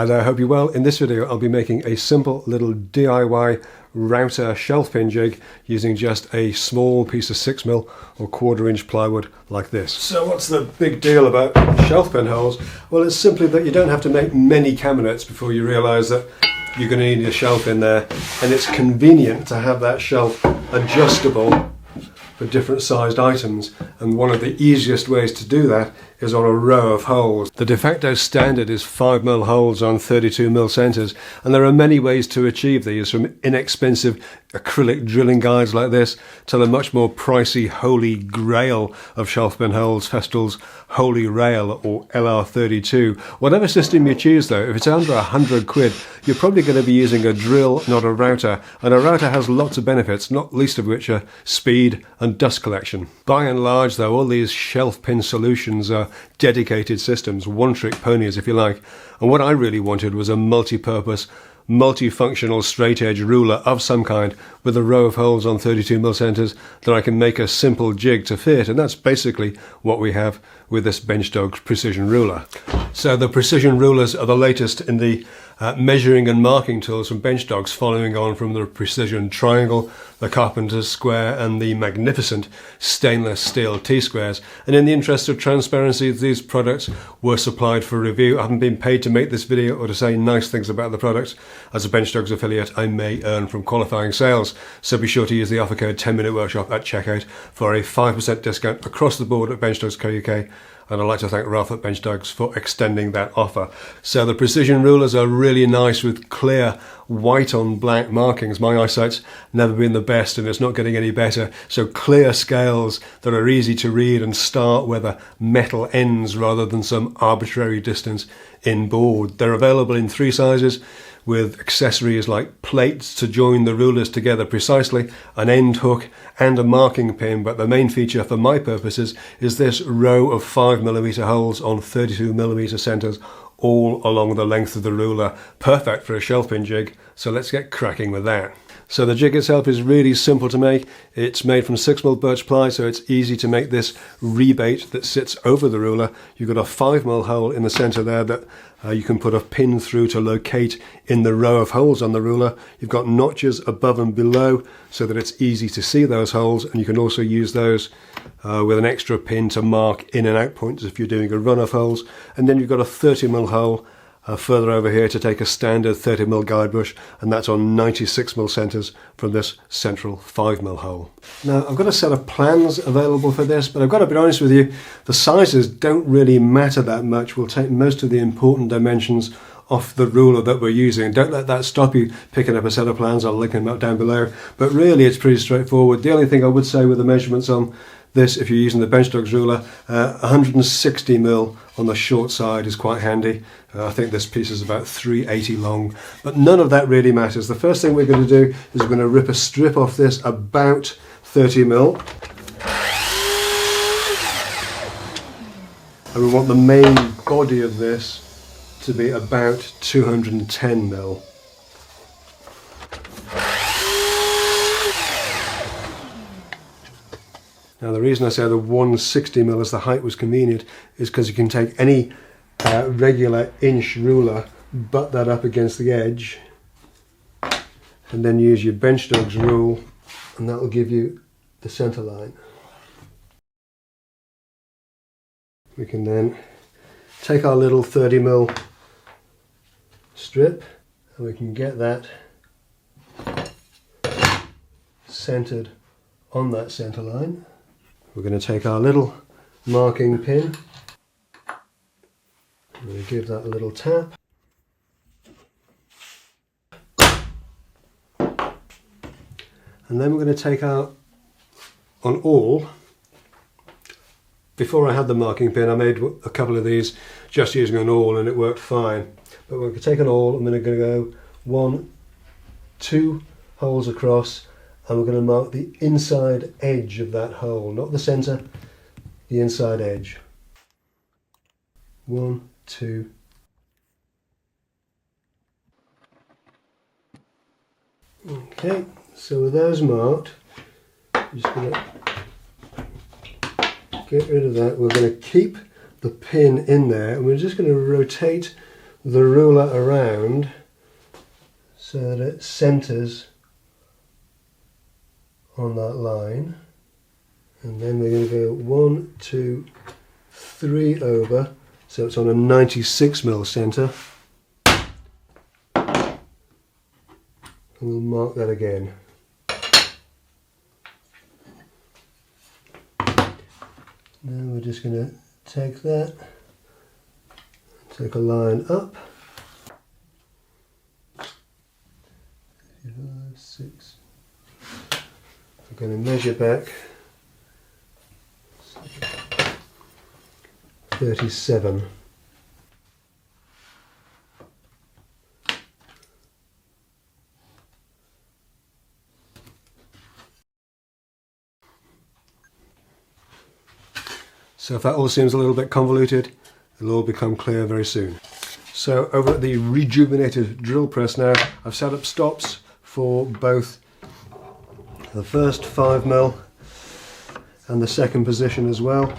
And I hope you're well. In this video I'll be making a simple little DIY router shelf pin jig using just a small piece of 6mm or 1/4 inch plywood like this. So what's the big deal about shelf pin holes? Well, it's simply that you don't have to make many cabinets before you realise that you're going to need a shelf in there, and it's convenient to have that shelf adjustable for different sized items, and one of the easiest ways to do that is on a row of holes. The de facto standard is 5mm holes on 32mm centres, and there are many ways to achieve these, from inexpensive acrylic drilling guides like this to the much more pricey Holy Grail of shelf pin holes, Festool's Holy Rail or LR32. Whatever system you choose though, if it's under £100, you're probably going to be using a drill, not a router, and a router has lots of benefits, not least of which are speed and dust collection. By and large though, all these shelf pin solutions are dedicated systems, one-trick ponies if you like, and what I really wanted was a multi-purpose, multifunctional straight edge ruler of some kind with a row of holes on 32mm centres that I can make a simple jig to fit, and that's basically what we have with this Benchdogs precision ruler. So the precision rulers are the latest in the measuring and marking tools from Benchdogs, following on from the precision triangle, the carpenter's square and the magnificent stainless steel T-squares. And in the interest of transparency, these products were supplied for review. I haven't been paid to make this video or to say nice things about the products. As a Benchdogs affiliate, I may earn from qualifying sales, so be sure to use the offer code 10-Minute Workshop at checkout for a 5% discount across the board at Benchdogs UK. And I'd like to thank Ralph at Benchdogs for extending that offer. So the precision rulers are really nice with clear white on black markings. My eyesight's never been the best and it's not getting any better. So clear scales that are easy to read and start where the metal ends rather than some arbitrary distance in board. They're available in 3 sizes, with accessories like plates to join the rulers together precisely, an end hook and a marking pin, but the main feature for my purposes is this row of 5mm holes on 32mm centres all along the length of the ruler. Perfect for a shelf pin jig, so let's get cracking with that. So the jig itself is really simple to make. It's made from 6mm birch ply, so it's easy to make this rebate that sits over the ruler. You've got a 5mm hole in the centre there that you can put a pin through to locate in the row of holes on the ruler. You've got notches above and below so that it's easy to see those holes, and you can also use those with an extra pin to mark in and out points if you're doing a run of holes. And then you've got a 30mm hole further over here to take a standard 30mm guide bush, and that's on 96mm centres from this central 5mm hole. Now I've got a set of plans available for this, but I've got to be honest with you, the sizes don't really matter that much. We'll take most of the important dimensions off the ruler that we're using. Don't let that stop you picking up a set of plans. I'll link them up down below, but really it's pretty straightforward. The only thing I would say with the measurements on this, if you're using the Benchdogs ruler, 160mm on the short side is quite handy. I think this piece is about 380 long, but none of that really matters. The first thing we're going to do is we're going to rip a strip off this about 30mm. And we want the main body of this to be about 210mm. Now the reason I say the 160mm as the height was convenient is because you can take any regular inch ruler, butt that up against the edge, and then use your Benchdogs rule, and that will give you the centre line. We can then take our little 30mm strip and we can get that centred on that centre line. We're going to take our little marking pin, I'm going to give that a little tap, and then we're going to take our, on all, before I had the marking pin I made a couple of these just using an awl and it worked fine, but we're going to take an awl, I'm going to go 1, 2 holes across, and we're going to mark the inside edge of that hole, not the centre, the inside edge. 1, 2. Okay, so with those marked, I'm just going to get rid of that. We're going to keep the pin in there, and we're just going to rotate the ruler around so that it centres on that line, and then we're going to go 1, 2, 3 over, so it's on a 96mm centre, and we'll mark that again. Now we're just going to take that, take a line up, 5, 6. I'm going to measure back 37. So if that all seems a little bit convoluted, it'll all become clear very soon. So over at the rejuvenated drill press now, I've set up stops for both the first 5mm and the second position as well.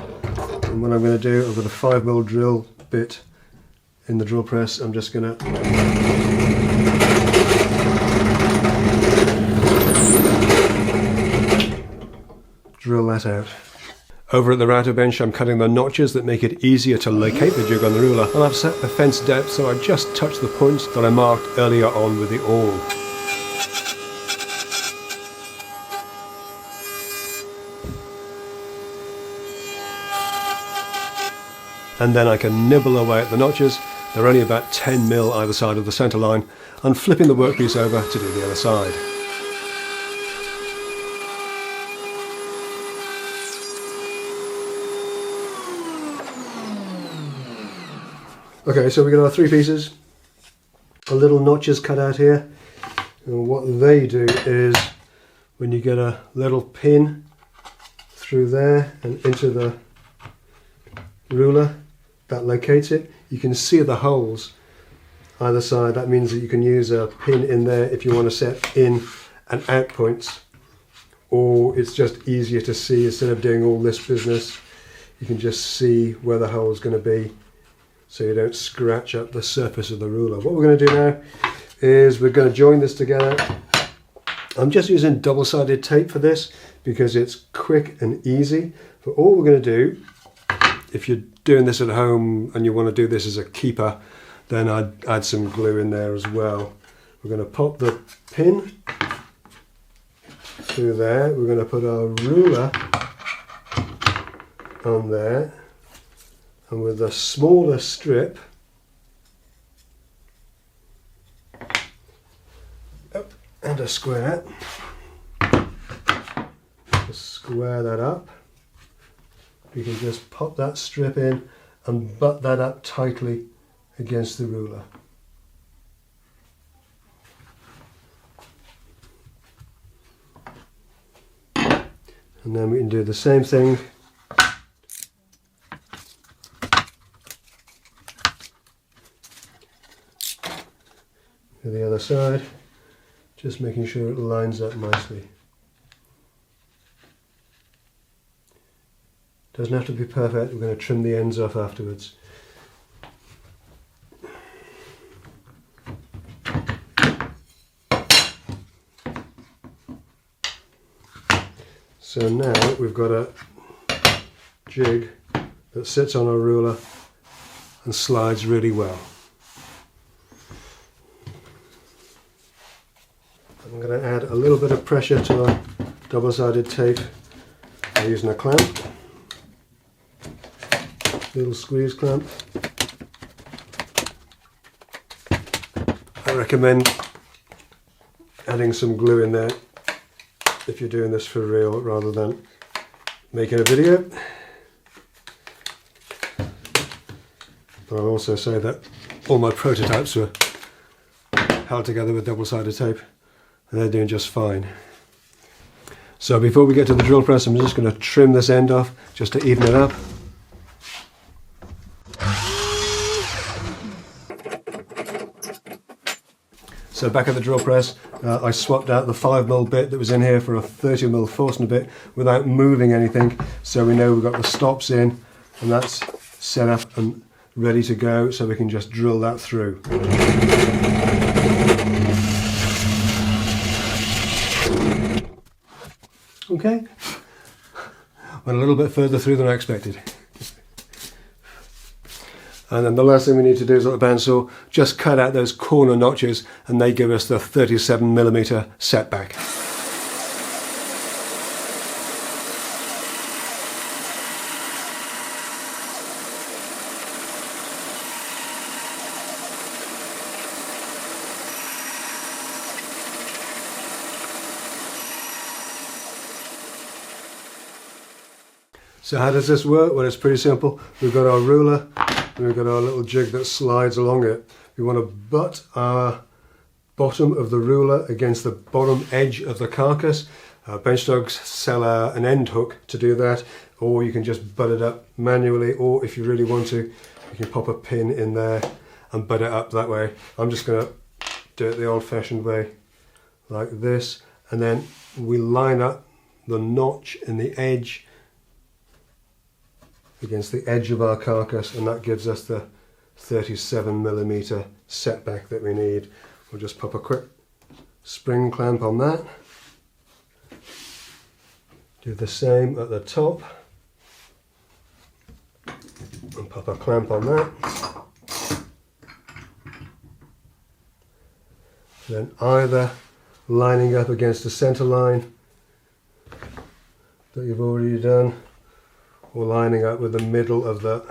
And what I'm going to do, I've got a 5mm drill bit in the drill press. I'm just going to drill that out. Over at the router bench, I'm cutting the notches that make it easier to locate the jig on the ruler, and I've set the fence depth so I just touch the points that I marked earlier on with the awl. And then I can nibble away at the notches. They're only about 10mm either side of the centre line, and flipping the workpiece over to do the other side. Okay, so we've got our 3 pieces, a little notches cut out here, and what they do is when you get a little pin through there and into the ruler, that locates it. You can see the holes either side. That means that you can use a pin in there if you want to set in and out points, or it's just easier to see instead of doing all this business. You can just see where the hole is going to be, so you don't scratch up the surface of the ruler. What we're going to do now is we're going to join this together. I'm just using double-sided tape for this because it's quick and easy. But all we're going to do, if you're doing this at home and you want to do this as a keeper, then I'd add some glue in there as well. We're going to pop the pin through there. We're going to put our ruler on there. And with a smaller strip, and a square, just square that up. You can just pop that strip in and butt that up tightly against the ruler. And then we can do the same thing to the other side, just making sure it lines up nicely. Doesn't have to be perfect, we're going to trim the ends off afterwards. So now we've got a jig that sits on our ruler and slides really well. I'm going to add a little bit of pressure to our double-sided tape by using a clamp, little squeeze clamp. I recommend adding some glue in there if you're doing this for real rather than making a video. But I'll also say that all my prototypes were held together with double-sided tape. And they're doing just fine. So before we get to the drill press, I'm just going to trim this end off just to even it up. So back at the drill press, I swapped out the 5mm bit that was in here for a 30mm Forstner bit without moving anything. So we know we've got the stops in and that's set up and ready to go, so we can just drill that through. Okay, went a little bit further through than I expected. And then the last thing we need to do is with the bandsaw, just cut out those corner notches, and they give us the 37mm setback. So how does this work? Well, it's pretty simple. We've got our ruler, and we've got our little jig that slides along it. We want to butt our bottom of the ruler against the bottom edge of the carcass. Bench dogs sell an end hook to do that, or you can just butt it up manually, or if you really want to, you can pop a pin in there and butt it up that way. I'm just going to do it the old-fashioned way, like this, and then we line up the notch in the edge against the edge of our carcass, and that gives us the 37mm setback that we need. We'll just pop a quick spring clamp on that. Do the same at the top, and pop a clamp on that. Then either lining up against the center line that you've already done, or lining up with the middle of the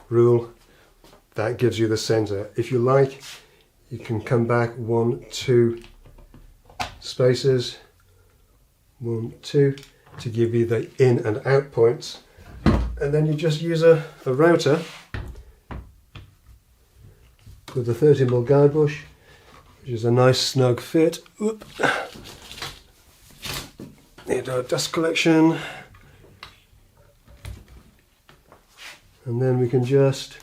rule. That gives you the center. If you like, you can come back 1, 2 spaces, 1, 2, to give you the in and out points, and then you just use a router with the 30mm guide bush, which is a nice snug fit. Oop. Need our dust collection, and then we can just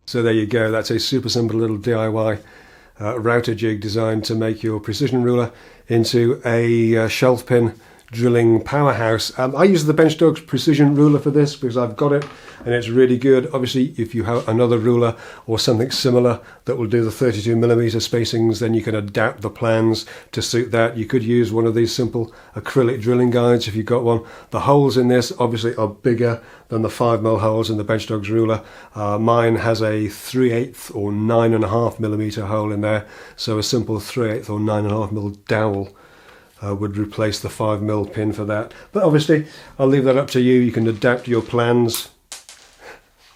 so there you go. That's a super simple little DIY router jig designed to make your precision ruler into a shelf pin drilling powerhouse. I use the Bench Dogs precision ruler for this because I've got it and it's really good. Obviously, if you have another ruler or something similar that will do the 32mm spacings, then you can adapt the plans to suit that. You could use one of these simple acrylic drilling guides if you've got one. The holes in this obviously are bigger than the 5mm holes in the Bench Dogs ruler. Mine has a 3/8 or 9.5mm hole in there, so a simple 3/8 or 9.5mm dowel would replace the 5mm pin for that. But obviously, I'll leave that up to you. You can adapt your plans,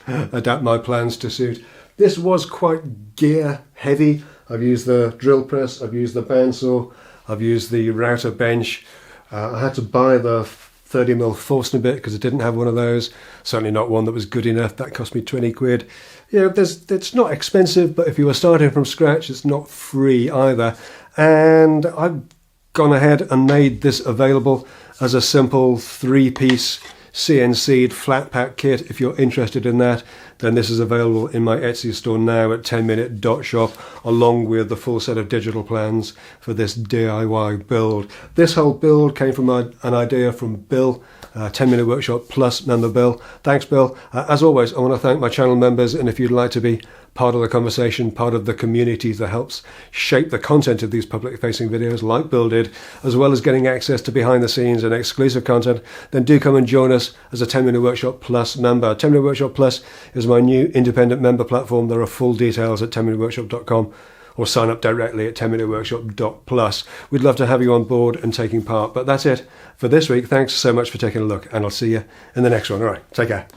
adapt my plans to suit. This was quite gear heavy. I've used the drill press, I've used the bandsaw, I've used the router bench. I had to buy the 30mm Forstner bit because I didn't have one of those. Certainly not one that was good enough. That cost me 20 quid. You know, it's not expensive, but if you were starting from scratch, it's not free either. And I've gone ahead and made this available as a simple 3-piece CNC'd flat pack kit. If you're interested in that, then this is available in my Etsy store now at 10minute.shop, along with the full set of digital plans for this DIY build. This whole build came from an idea from Bill, 10 Minute Workshop Plus member Bill. Thanks, Bill. As always, I want to thank my channel members, and if you'd like to be part of the conversation, part of the community that helps shape the content of these public-facing videos like Bill did, as well as getting access to behind-the-scenes and exclusive content, then do come and join us as a 10 Minute Workshop Plus member. 10 Minute Workshop Plus is my new independent member platform. There are full details at 10minuteworkshop.com, or sign up directly at 10minuteworkshop.plus. We'd love to have you on board and taking part. But that's it for this week. Thanks so much for taking a look, and I'll see you in the next one. All right, take care.